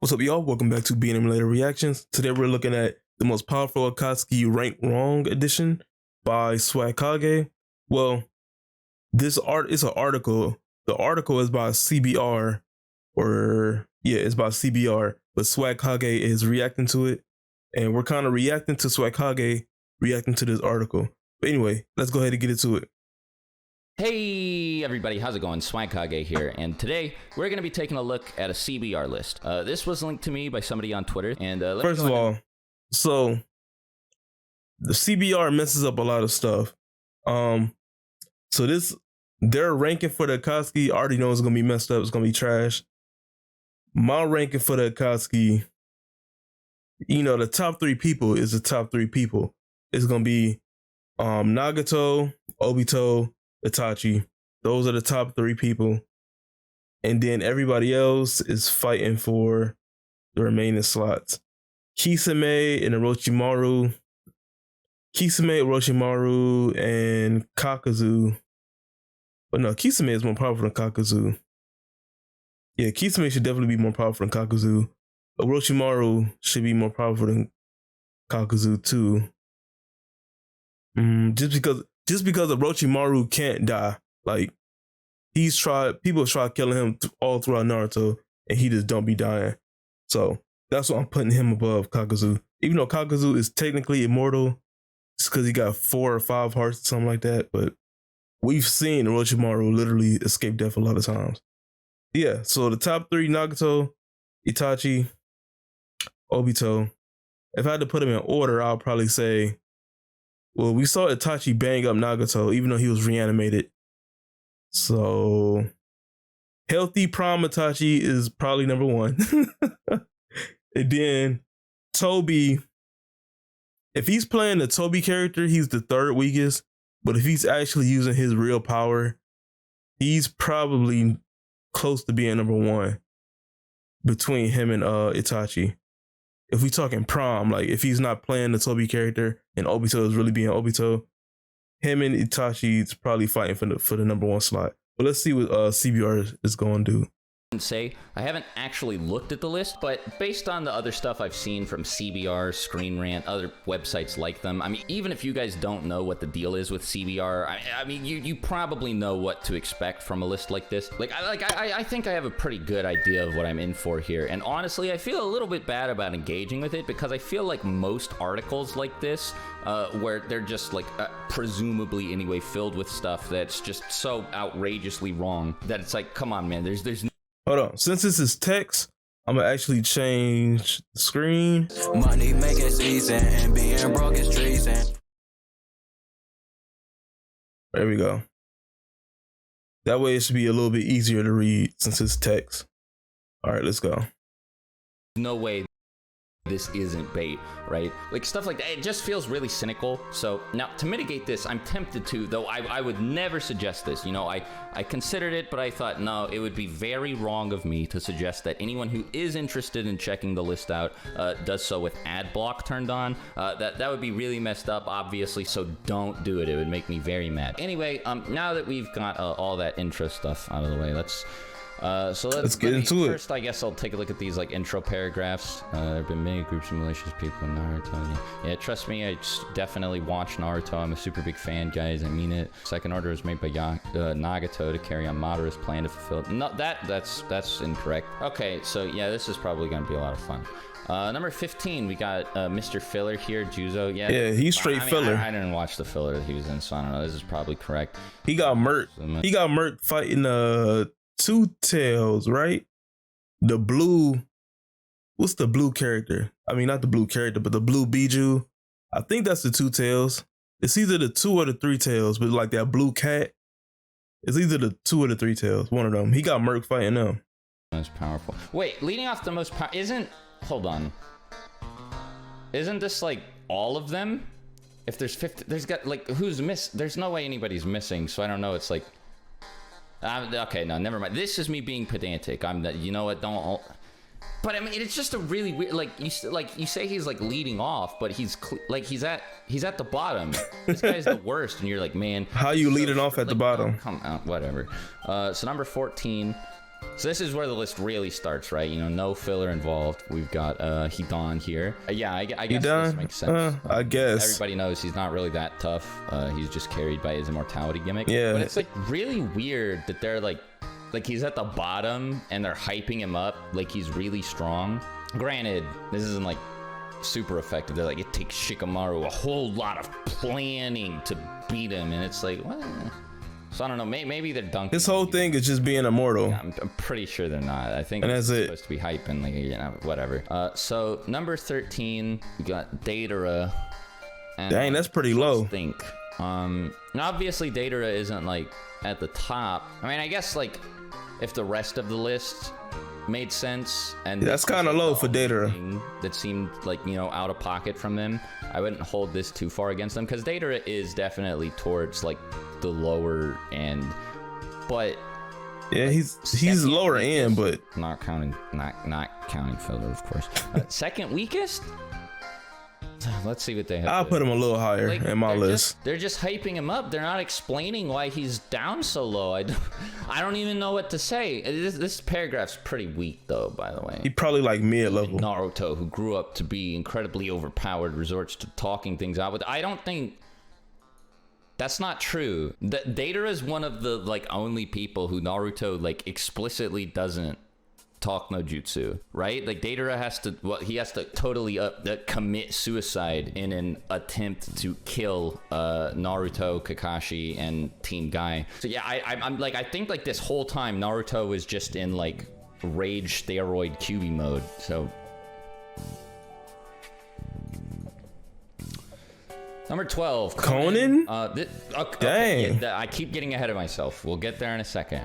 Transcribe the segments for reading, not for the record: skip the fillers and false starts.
What's up, y'all? Welcome back to BNM Later Reactions. Today we're looking at the most powerful Akatsuki Rank Wrong edition by Swagkage. Well, this art is an article. The article is by CBR, it's by CBR, but Swagkage is reacting to it, and we're kind of reacting to Swagkage reacting to this article. But anyway, let's go ahead and get into it. Hey everybody, how's it going? Swagkage here, and today we're going to be taking a look at a CBR list. This was linked to me by somebody on Twitter, and first of all, so the CBR messes up a lot of stuff. So their ranking for the Akatsuki, I already know it's going to be messed up. It's going to be trash. My ranking for the Akatsuki, the top three people is the top three people. It's going to be Nagato, Obito, Itachi. Those are the top three people, and then everybody else is fighting for the remaining slots. Kisame, Orochimaru, and Kakuzu. But no, Kisame is more powerful than Kakuzu. Yeah, Kisame should definitely be more powerful than Kakuzu. Orochimaru should be more powerful than Kakuzu too. Just because Orochimaru can't die, like people have tried killing him all throughout Naruto, and he just don't be dying. So that's why I'm putting him above Kakuzu. Even though Kakuzu is technically immortal, it's because he got 4 or 5 hearts or something like that. But we've seen Orochimaru literally escape death a lot of times. Yeah, so the top 3: Nagato, Itachi, Obito. If I had to put them in order, I'll probably say, well, we saw Itachi bang up Nagato, even though he was reanimated. So, healthy Prime Itachi is probably number 1. And then, Toby, if he's playing the Toby character, he's the 3rd weakest. But if he's actually using his real power, he's probably close to being number 1 between him and Itachi. If we talking Prime, like if he's not playing the Toby character and Obito is really being Obito, him and Itachi is probably fighting for the number 1 slot. But let's see what CBR is going to do. Say I haven't actually looked at the list, but based on the other stuff I've seen from CBR, Screenrant, other websites like them, I mean, even if you guys don't know what the deal is with CBR, I mean, you probably know what to expect from a list like this. I think I have a pretty good idea of what I'm in for here, and honestly, I feel a little bit bad about engaging with it because I feel like most articles like this, where they're just like presumably anyway filled with stuff that's just so outrageously wrong that it's like, come on, man, there's Hold on. Since this is text, I'm gonna actually change the screen. Money make it season and being broke is treason. There we go. That way it should be a little bit easier to read since it's text. All right, let's go. no way this isn't bait, right? Like stuff like that, it just feels really cynical. So now to mitigate this, I'm tempted to, though I would never suggest this. I considered it, but I thought, no, it would be very wrong of me to suggest that anyone who is interested in checking the list out does so with ad block turned on. That would be really messed up, obviously, so don't do it. It would make me very mad. Anyway, now that we've got all that intro stuff out of the way, let's get into it. First, I guess I'll take a look at these like intro paragraphs. There have been many groups of malicious people in Naruto. Yeah, trust me, I definitely watch Naruto. I'm a super big fan, guys. I mean it. Second order was made by Nagato to carry on Madara's plan to fulfill. No, that's incorrect. Okay, so yeah, this is probably gonna be a lot of fun. Number 15, we got Mr. Filler here, Juzo. Yeah, he's straight filler. I didn't watch the filler that he was in, so I don't know. This is probably correct. He got murked. He got murked fighting Two Tails, right? The blue, what's the blue character? I mean, not the blue character, but the blue Biju. I think that's the Two Tails. It's either the 2 or the 3 tails, but like that blue cat. It's either the 2 or the 3 tails. One of them. He got murked fighting them. Most powerful. Wait, leading off the most hold on. Isn't this like all of them? If there's 50, there's got like, who's there's no way anybody's missing, so I don't know. It's like, okay, no, never mind. This is me being pedantic. You know what? Don't. But I mean, it's just a really weird. Like you say he's like leading off, but he's at the bottom. This guy's the worst, and you're like, man, how you leading off at the bottom? Come out, whatever. So number 14. So this is where the list really starts, right? You know, no filler involved. We've got Hidan here. Yeah, I guess this makes sense. I guess. Everybody knows he's not really that tough. He's just carried by his immortality gimmick. Yeah. But it's like really weird that they're like he's at the bottom and they're hyping him up like he's really strong. Granted, this isn't like super effective. They're like, it takes Shikamaru a whole lot of planning to beat him, and it's like, what? So I don't know. Maybe they're dunking. This whole thing is just being immortal. Yeah, I'm pretty sure they're not. I think and it's that's supposed to be hype and like, you know, whatever. So number 13, we got Datara. Dang, that's pretty low. Think. Obviously Datara isn't like at the top. I mean, I guess like if the rest of the list made sense, and that's kind of low for Datara. That seemed like, you know, out of pocket from them. I wouldn't hold this too far against them because Datara is definitely towards like the lower end, but yeah, like, he's lower end, but not counting filler, of course. Second weakest. Let's see what they have. I'll put him a little higher in my list. They're just hyping him up. They're not explaining why he's down so low. I don't even know what to say. This paragraph's pretty weak, though, by the way. He probably like mid-level. Naruto, who grew up to be incredibly overpowered, resorts to talking things out. But I don't think that's not true. Datara is one of the like only people who Naruto like explicitly doesn't talk no jutsu, right? Like Datara has to, he has to totally commit suicide in an attempt to kill Naruto, Kakashi, and Team Guy. So yeah, I'm like, I think like this whole time Naruto was just in like rage steroid QB mode. So number 12, Conan. Dang. I keep getting ahead of myself. We'll get there in a second.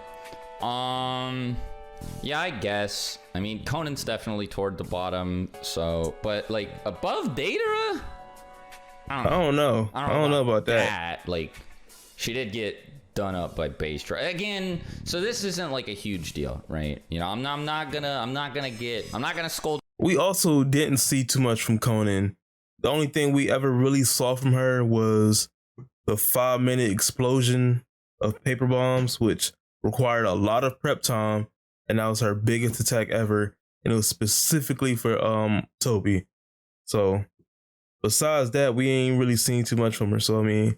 Yeah, I guess. I mean, Conan's definitely toward the bottom, so, but like above Datara? I don't know about that. Like, she did get done up by base try again. So this isn't like a huge deal, right? You know, I'm not gonna scold. We also didn't see too much from Conan. The only thing we ever really saw from her was the 5-minute explosion of paper bombs, which required a lot of prep time. And that was her biggest attack ever. And it was specifically for Toby. So besides that, we ain't really seen too much from her. So I mean,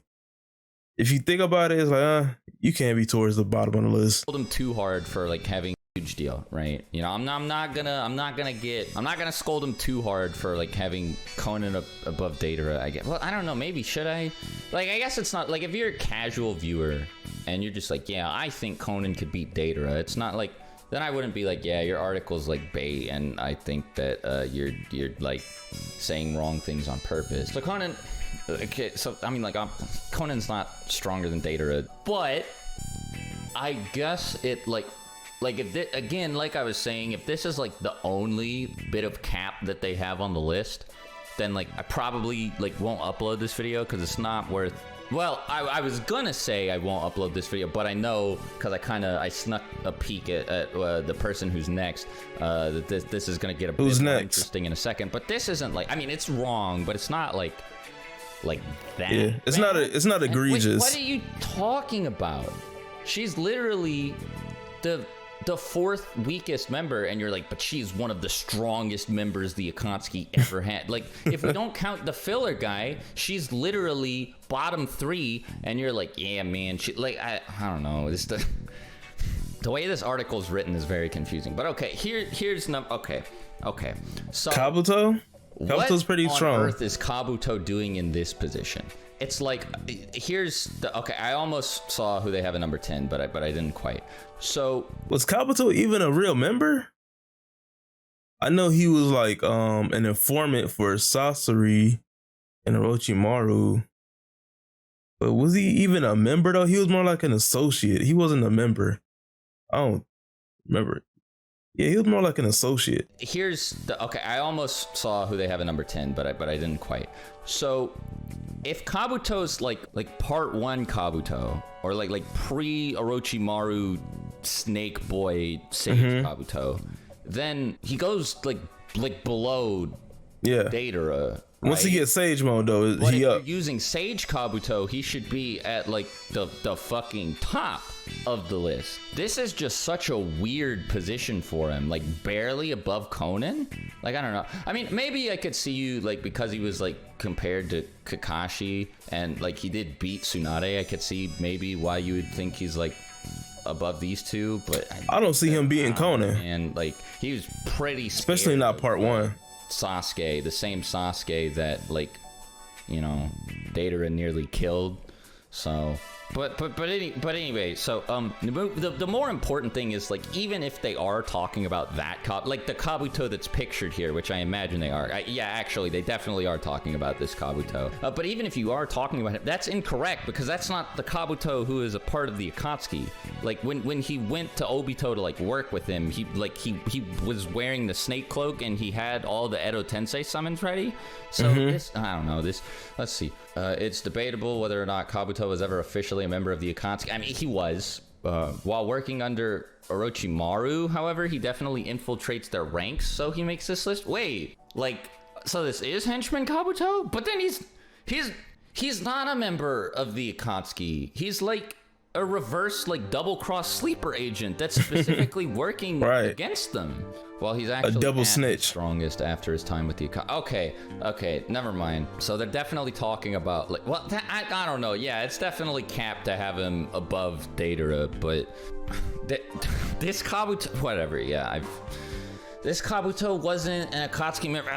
if you think about it, it's like you can't be towards the bottom of the list. Hold him too hard for like having a huge deal, right? You know, I'm not gonna scold him too hard for like having Conan above Datara. I guess. Well, I don't know. Maybe should I? Like, I guess it's not like if you're a casual viewer and you're just like, yeah, I think Conan could beat Datara. It's not like. Then I wouldn't be like, yeah, your article's like bait, and I think that you're like saying wrong things on purpose. So Conan, okay, so I mean, like, Conan's not stronger than Datara, but I guess it like if again, like I was saying, if this is like the only bit of cap that they have on the list, then like I probably like won't upload this video because it's not worth. Well, I was gonna say I won't upload this video, but I know because I snuck a peek at the person who's next. That this is gonna get a bit more interesting in a second. But this isn't like, I mean, it's wrong, but it's not like that. Yeah, it's not egregious. Wait, what are you talking about? She's literally the fourth weakest member, and you're like, but she's one of the strongest members the Akatsuki ever had. Like, if we don't count the filler guy, she's literally bottom 3, and you're like, yeah, man, she like I don't know. It's the way this article is written is very confusing. But okay, here's okay. So Kabuto's pretty strong. What on earth is Kabuto doing in this position? It's like, I almost saw who they have at number 10, but I didn't quite. So was Kabuto even a real member? I know he was like an informant for Sasori and Orochimaru. But was he even a member though? He was more like an associate. He wasn't a member. I don't remember. Yeah, he was more like an associate. I almost saw who they have at number 10, but I didn't quite. So if Kabuto's like part 1 Kabuto, or like pre Orochimaru Snake Boy Sage Kabuto, then he goes like below Yeah. Datara. Once he gets Sage mode though, But if he up. you're using Sage Kabuto, he should be at like the fucking top of the list. This is just such a weird position for him, like barely above Conan. Like I don't know. I mean, maybe I could see you like because he was like compared to Kakashi and like he did beat Tsunade. I could see maybe why you would think he's like above these two, but I don't see him beating Conan. And like he was pretty scared Especially not part one. Sasuke, the same Sasuke that like, you know, Datara nearly killed. So, but anyway, so the more important thing is like even if they are talking about that like the Kabuto that's pictured here, which I imagine they are. Yeah, actually, they definitely are talking about this Kabuto. But even if you are talking about him, that's incorrect because that's not the Kabuto who is a part of the Akatsuki. Like when he went to Obito to like work with him, he was wearing the snake cloak and he had all the Edo Tensei summons ready. So this, I don't know, this, let's see. It's debatable whether or not Kabuto was ever officially a member of the Akatsuki. I mean, he was. While working under Orochimaru, however, he definitely infiltrates their ranks, so he makes this list. Wait, like, so this is henchman Kabuto? But then he's not a member of the Akatsuki. He's like a reverse, like, double-cross sleeper agent that's specifically working against them. While he's actually a double snitch. Strongest after his time with the Akatsuki. Okay, never mind. So they're definitely talking about, like, well, I don't know. Yeah, it's definitely capped to have him above Datara, but this Kabuto, whatever, yeah, this Kabuto wasn't an Akatsuki member.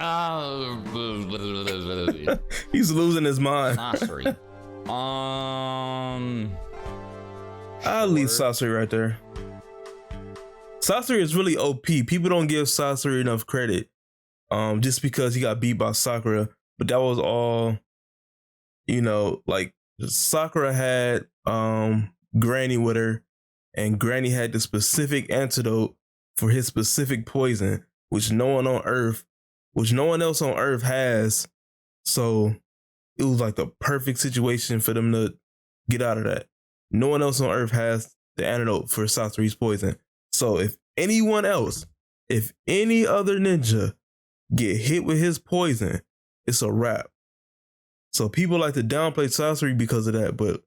He's losing his mind. Sasori. I'll leave Sasori right there. Sasori is really OP. People don't give Sasori enough credit. Just because he got beat by Sakura. But that was all, you know, like Sakura had Granny with her, and Granny had the specific antidote for his specific poison, which no one else on Earth has. So it was like the perfect situation for them to get out of that. No one else on Earth has the antidote for Sasori's poison. So if any other ninja get hit with his poison, it's a wrap. So people like to downplay Sasori because of that, but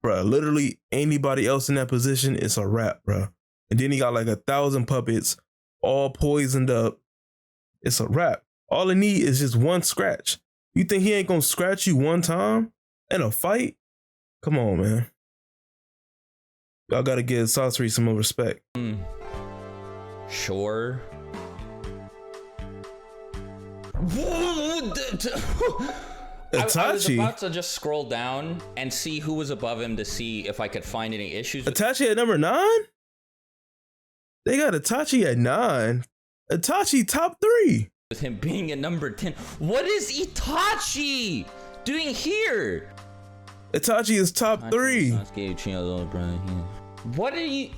bruh, literally anybody else in that position, it's a wrap, bruh. And then he got like 1,000 puppets, all poisoned up. It's a wrap. All they need is just one scratch. You think he ain't gonna scratch you one time in a fight? Come on, man. Y'all gotta give Sasori some more respect. Sure. Itachi. I was about to just scroll down and see who was above him to see if I could find any issues. Itachi at number 9? They got Itachi at 9. Itachi top 3. With him being at number 10. What is Itachi doing here? Itachi is top 3. What are you?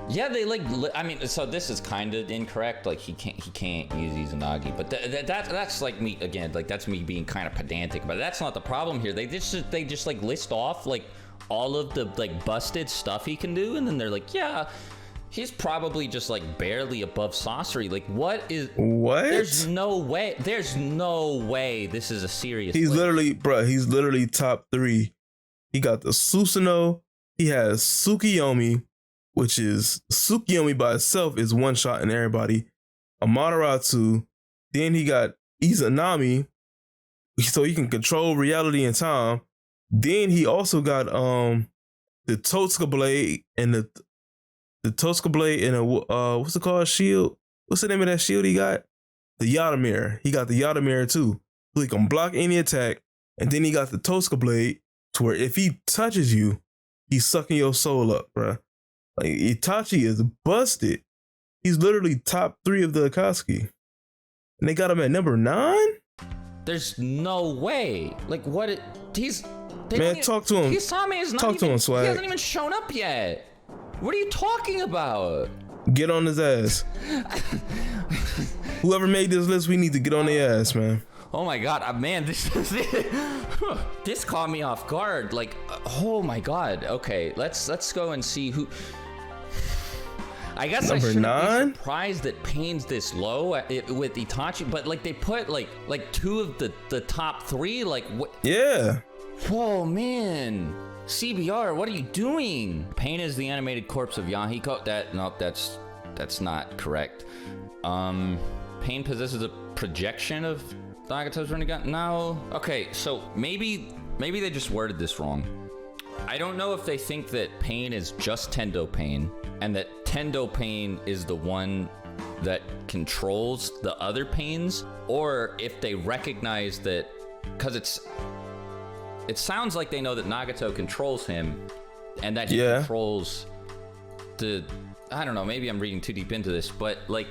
Yeah, they like. I mean, so this is kind of incorrect. Like he can't use Izanagi, but that's like me again. Like that's me being kind of pedantic, but that's not the problem here. They just like list off like all of the like busted stuff he can do, and then they're like, yeah, he's probably just like barely above Sasori. Like what? There's no way. There's no way this is a serious. He's literally top 3. He got the Susanoo. He has Tsukiyomi, which is Tsukiyomi by itself is one shot in everybody. Amaterasu. Then he got Izanami, so he can control reality and time. Then he also got the Totsuka blade and the Totsuka blade and a what's it called, shield? What's the name of that shield he got? The Yata mirror. He got the Yata mirror too, so he can block any attack. And then he got the Totsuka blade to where if he touches you, he's sucking your soul up, bruh. Like, Itachi is busted. He's literally top 3 of the Akatsuki. And they got him at number 9? There's no way. Like, what? Man, talk to him. Kisame is not talk to him, Swag. He hasn't even shown up yet. What are you talking about? Get on his ass. Whoever made this list, we need to get on their ass, man. Oh my god, man, this caught me off guard. Like, oh my god. Okay, let's go and see who. I guess Number I shouldn't 9? be surprised that Pain's this low with Itachi, but like they put like 2 of the top 3. Like what? Yeah. Whoa, man. CBR, what are you doing? Pain is the animated corpse of Yahiko. That's not correct. Pain possesses a projection of Nagato's Rinnegan. No. Okay, so maybe they just worded this wrong. I don't know if they think that Pain is just Tendo Pain, and that Tendo Pain is the one that controls the other pains, or if they recognize that, because it sounds like they know that Nagato controls him, and that he controls I don't know, maybe I'm reading too deep into this, but like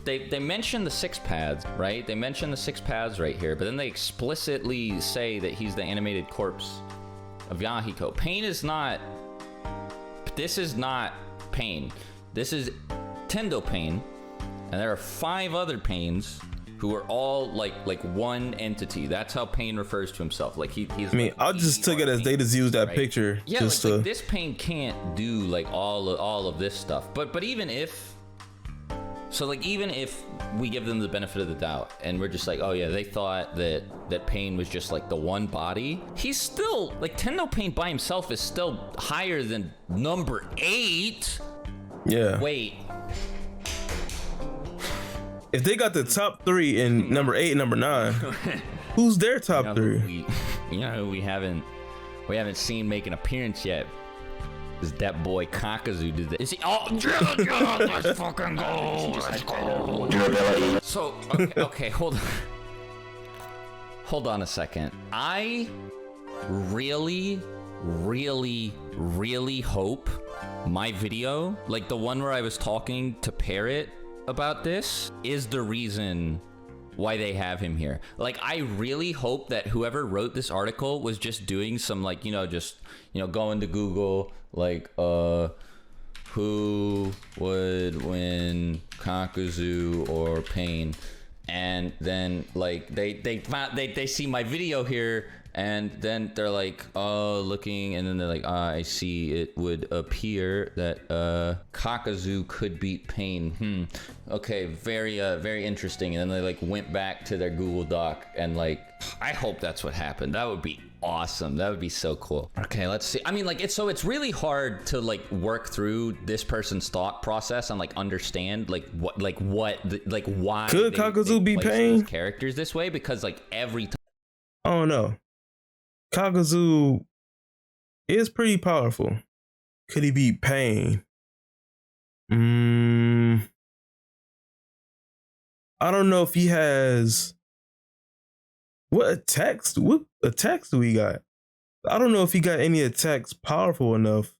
they mention the 6 paths, right? They mention the 6 paths right here, but then they explicitly say that he's the animated corpse of Yahiko. Pain is not. This is not Pain. This is Tendo Pain, and there are 5 other Pains who are all like one entity. That's how Pain refers to himself. Like he's. I mean, I just took it as they just used that picture. Yeah, just like this Pain can't do like all of this stuff. But even if. So like even if we give them the benefit of the doubt and we're just like, oh yeah, they thought that Pain was just like the one body, he's still like Tendo Pain by himself is still higher than number 8. Yeah. Wait. If they got the top 3 in number 8 and number 9, who's their top 3? You know who we haven't seen make an appearance yet? Is that boy Kakuzu did that? Is he? Oh, let's fucking go. Let's go. Durability. So, okay, hold on a second. I really hope my video, like the one where I was talking to Parrot about this, is the reason why they have him here. Like, I really hope that whoever wrote this article was just doing some, like, going to Google, like, who would win, Kakuzu or Pain? And then, like, they see my video here, and then they're like, oh, looking, and then they're like, I see it would appear that Kakuzu could beat Pain. Okay, very interesting. And then they like went back to their Google Doc, and like, I hope that's what happened. That would be awesome. That would be so cool. Okay, let's see. I mean, like, it's really hard to like work through this person's thought process and like understand like why could Kakuzu beat Pain characters this way, because like every time. I don't know. Kakuzu is pretty powerful. Could he beat Pain? I don't know if he has. What attacks do we got? I don't know if he got any attacks powerful enough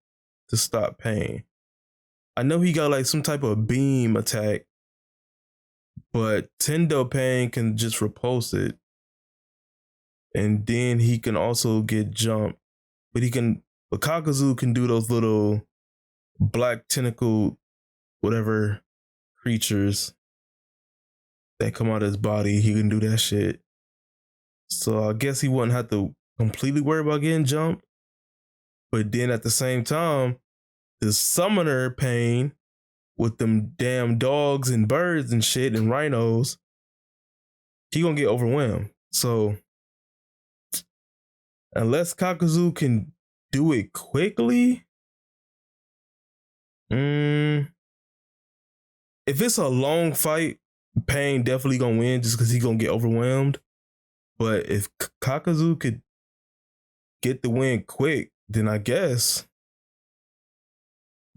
to stop Pain. I know he got like some type of beam attack, but Tendo Pain can just repulse it. And then he can also get jumped. But Kakuzu can do those little black tentacle, whatever creatures that come out of his body. He can do that shit. So I guess he wouldn't have to completely worry about getting jumped. But then at the same time, the summoner Pain with them damn dogs and birds and shit and rhinos, he gonna get overwhelmed. So unless Kakuzu can do it quickly, if it's a long fight, Pain definitely gonna win just because he gonna get overwhelmed. But if Kakuzu could get the win quick, then I guess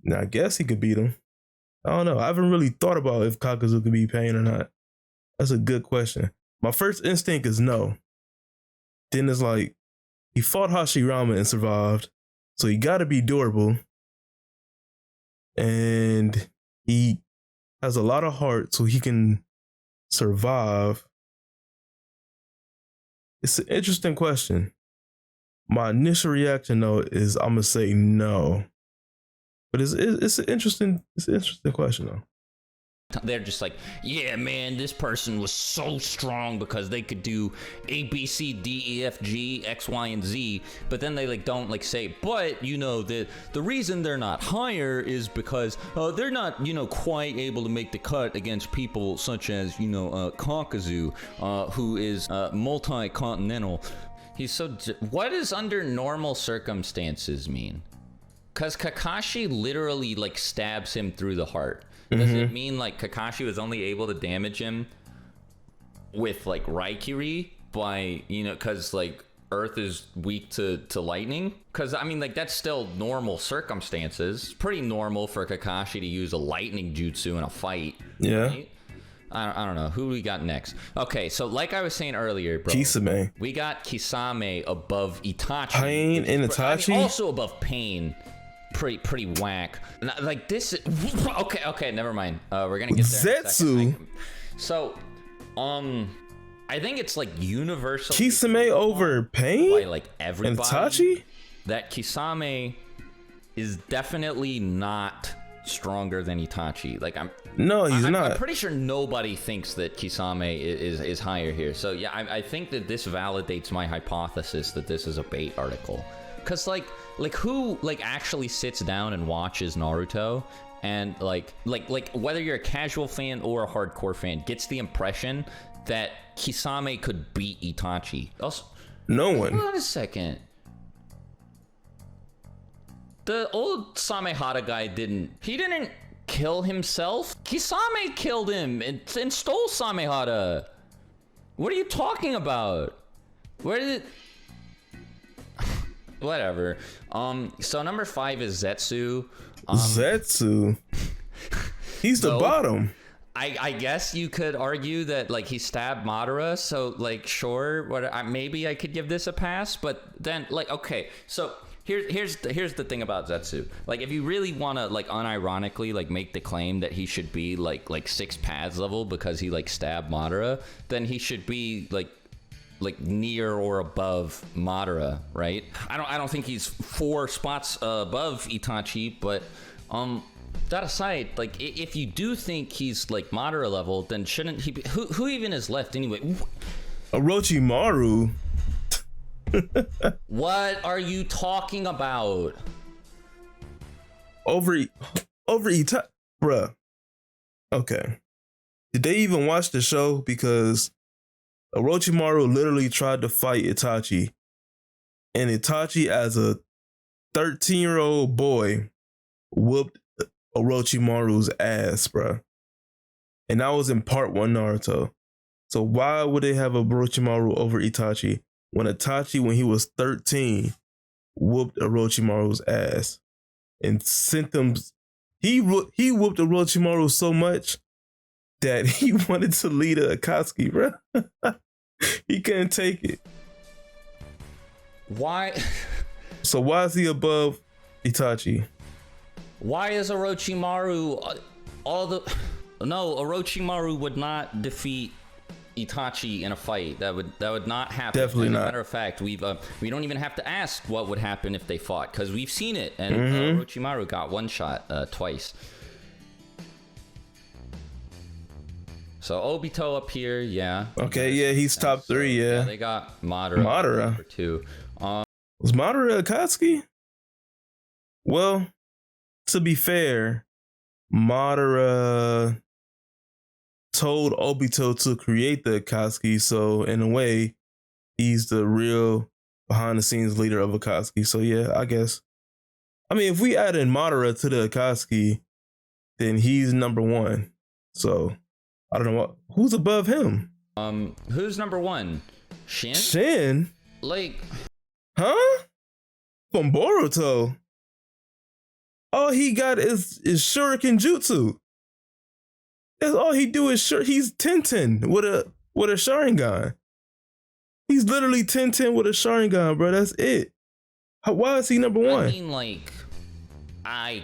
he could beat him. I don't know. I haven't really thought about if Kakuzu could beat Pain or not. That's a good question. My first instinct is no. Then it's like, he fought Hashirama and survived, so he gotta be durable. And he has a lot of heart, so he can survive. It's an interesting question. My initial reaction, though, is I'm gonna say no. But it's an interesting question, though. They're just like, yeah, man, this person was so strong because they could do A, B, C, D, E, F, G, X, Y, and Z. But then they like don't like say, but you know, the reason they're not higher is because they're not, you know, quite able to make the cut against people such as, you know, Kakuzu, who is multi-continental. He's so. What does under normal circumstances mean? Because Kakashi literally like stabs him through the heart. Does it mean like Kakashi was only able to damage him with like Raikiri by, you know, because like Earth is weak to lightning? Because I mean, like, that's still normal circumstances. It's pretty normal for Kakashi to use a lightning jutsu in a fight. Yeah. Right? I don't know. Who we got next? Okay, so like I was saying earlier, bro. Kisame. We got Kisame above Itachi. Pain and Itachi? I mean, also above Pain. Pretty whack. Like this. Okay, never mind. We're gonna get there. Zetsu. So, I think it's like universal. Kisame over Pain? By like everybody. And Itachi? That Kisame is definitely not stronger than Itachi. Like I'm not. I'm pretty sure nobody thinks that Kisame is higher here. So yeah, I think that this validates my hypothesis that this is a bait article. Cause like who like actually sits down and watches Naruto and like whether you're a casual fan or a hardcore fan gets the impression that Kisame could beat Itachi. Also, no one. Hold on a second. The old Samehada guy didn't kill himself. Kisame killed him and stole Samehada. What are you talking about? Where did it... Whatever. So number 5 is Zetsu. Zetsu. He's the bottom. I guess you could argue that like he stabbed Madara, so like sure, maybe I could give this a pass, but then like okay, so here's the thing about Zetsu. Like if you really want to like unironically like make the claim that he should be like 6 paths level because he like stabbed Madara, then he should be like near or above Madara, right? I don't think he's 4 spots above Itachi, but that aside, like if you do think he's like Madara level, then shouldn't he be, who even is left anyway? Orochimaru. What are you talking about? Over Itachi, bruh. Okay. Did they even watch the show? Because Orochimaru literally tried to fight Itachi, and Itachi, as a 13-year-old boy, whooped Orochimaru's ass, bro. And that was in part 1 Naruto. So why would they have Orochimaru over Itachi when Itachi, when he was 13, whooped Orochimaru's ass and sent them? He whooped Orochimaru so much that he wanted to lead a Akatsuki, bro. He couldn't take it. Why? So why is he above Itachi? Why is Orochimaru No, Orochimaru would not defeat Itachi in a fight. That would not happen. Definitely not. As a matter of fact, we don't even have to ask what would happen if they fought because we've seen it, and Orochimaru got one shot twice. So Obito up here, yeah. Okay, yeah, he's top 3, yeah. They got Madara. Number 2. Was Madara Akatsuki? Well, to be fair, Madara told Obito to create the Akatsuki, so in a way, he's the real behind-the-scenes leader of Akatsuki. So yeah, I guess. I mean, if we add in Madara to the Akatsuki, then he's number 1. So I don't know who's above him. Who's number 1? Shin? Shin? Like, huh? From Boruto. All he got is Shuriken Jutsu. That's all he do is he's Tenten with a Sharingan. He's literally Tenten with a Sharingan, bro. That's it. Why is he number 1? I mean, like, I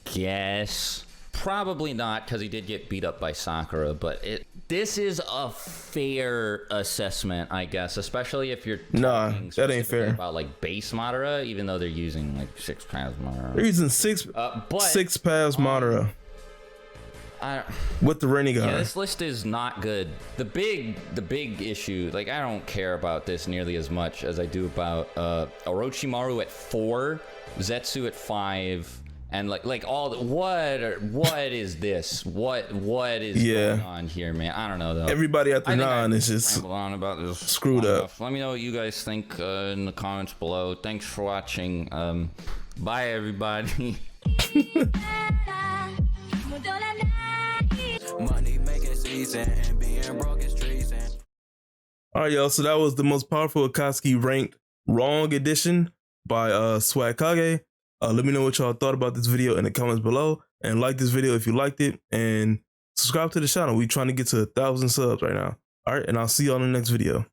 guess probably not because he did get beat up by Sakura, but this is a fair assessment, I guess, especially if you're talking that ain't fair about like base Madara, even though they're using like 6 paths Madara. They're using 6 paths Madara. with the rainy guy. Yeah, this list is not good. The big issue, like, I don't care about this nearly as much as I do about Orochimaru at 4, Zetsu at 5, and like all the, what is this? What is going on here, man? I don't know though. Everybody at the 9 is just rambled on about this screwed up. Let me know what you guys think in the comments below. Thanks for watching. Bye everybody. Money making season and being broke is treason. All right, y'all. So that was the most powerful Akatsuki ranked wrong edition by Swagkage. Let me know what y'all thought about this video in the comments below, and like this video if you liked it, and subscribe to the channel. We're trying to get to 1,000 subs right now. All right, and I'll see y'all in the next video.